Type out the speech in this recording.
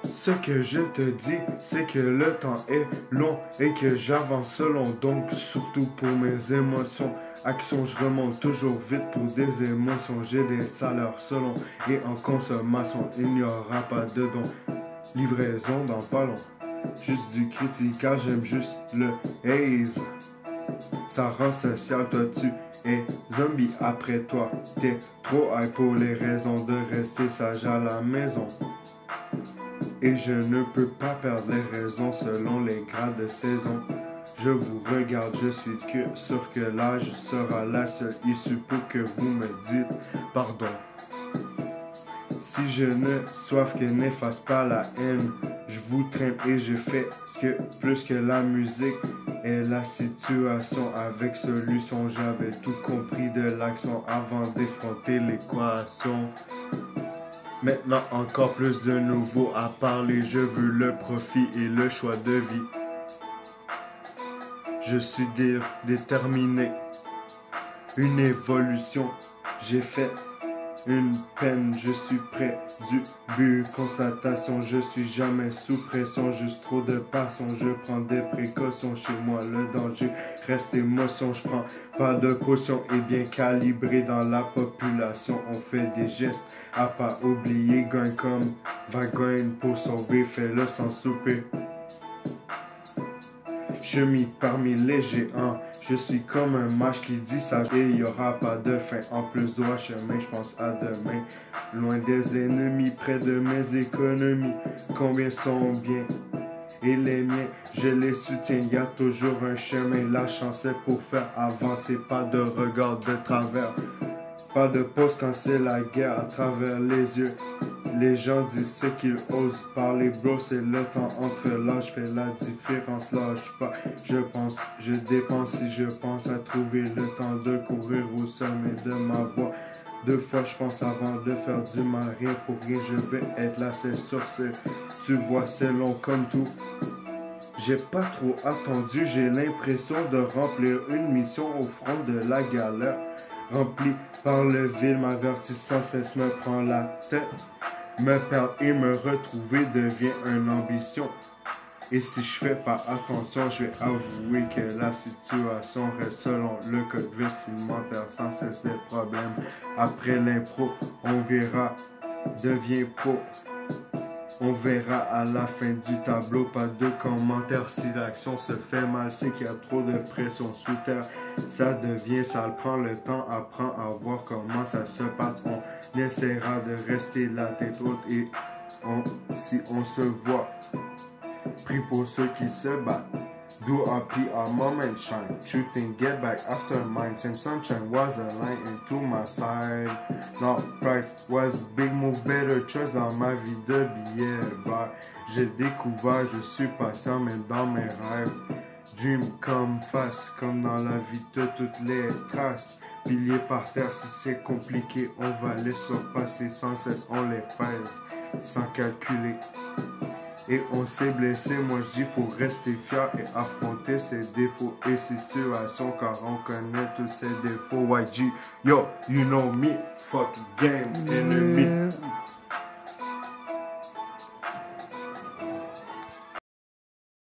Ce que je te dis, c'est que le temps est long et que j'avance selon, donc surtout pour mes émotions. Action, je remonte toujours vite pour des émotions. J'ai des salaires selon et en consommation, il n'y aura pas de don. Livraison dans pas long. Juste du critiquage, j'aime juste le haze. Ça rend social, toi tu es zombie après toi. T'es trop high pour les raisons de rester sage à la maison. Et je ne peux pas perdre les raisons selon les grades de saison. Je vous regarde, je suis sûr que l'âge sera la seule issue pour que vous me dites pardon. Si je ne soif que n'efface pas la haine, je vous traîne et je fais ce que plus que la musique est la situation avec solution. J'avais tout compris de l'action avant d'effronter l'équation. Maintenant encore plus de nouveau à parler, je veux le profit et le choix de vie. Je suis déterminé, une évolution, j'ai fait une peine, je suis près du but, constatation, je suis jamais sous pression, juste trop de passion, je prends des précautions, chez moi le danger reste émotion, je prends pas de potion et bien calibré dans la population, on fait des gestes à pas oublier, gagne comme Vagoin pour sauver, fais-le sans souper. Je mis parmi les géants, je suis comme un mage qui dit ça et il y aura pas de fin. En plus droit chemin, je pense à demain. Loin des ennemis, près de mes économies. Combien sont bien et les miens, je les soutiens. Y a toujours un chemin, la chance est pour faire avancer. Pas de regard de travers, pas de pause quand c'est la guerre à travers les yeux. Les gens disent ce qu'ils osent parler, bro, c'est le temps entre là, je fais la différence, lâche pas, je pense, je dépense si je pense à trouver le temps de courir au sommet de ma voie. 2 fois je pense avant de faire du mal, rien pour rien, je vais être là, c'est sûr, tu vois, c'est long comme tout. J'ai pas trop attendu, j'ai l'impression de remplir une mission au front de la galère. Rempli par le vide, ma vertu sans cesse me prend la tête. Me perdre et me retrouver devient une ambition. Et si je fais pas attention, je vais avouer que la situation reste selon le code vestimentaire, sans cesse des problèmes. Après l'impro, on verra, devient pro. On verra à la fin du tableau, pas de commentaires. Si l'action se fait mal, c'est qu'il y a trop de pression sous terre. Ça devient sale, prend le temps, apprend à voir comment ça se passe. On essaiera de rester la tête haute et si on se voit, prie pour ceux qui se battent. Do a moment shine, truth and get back after mine. Same sunshine was a line into my side. Not price was big move, better choice dans ma vie de billet vert. J'ai découvert, je suis patient même dans mes rêves. Dream come fast, comme dans la vie de toutes les traces. Piliers par terre, si c'est compliqué, on va les surpasser sans cesse, on les pèse sans calculer. Et on s'est blessé, moi je dis faut rester fier et affronter ses défauts et situations car on connaît tous ses défauts. YG, yo, you know me, fuck game, enemy.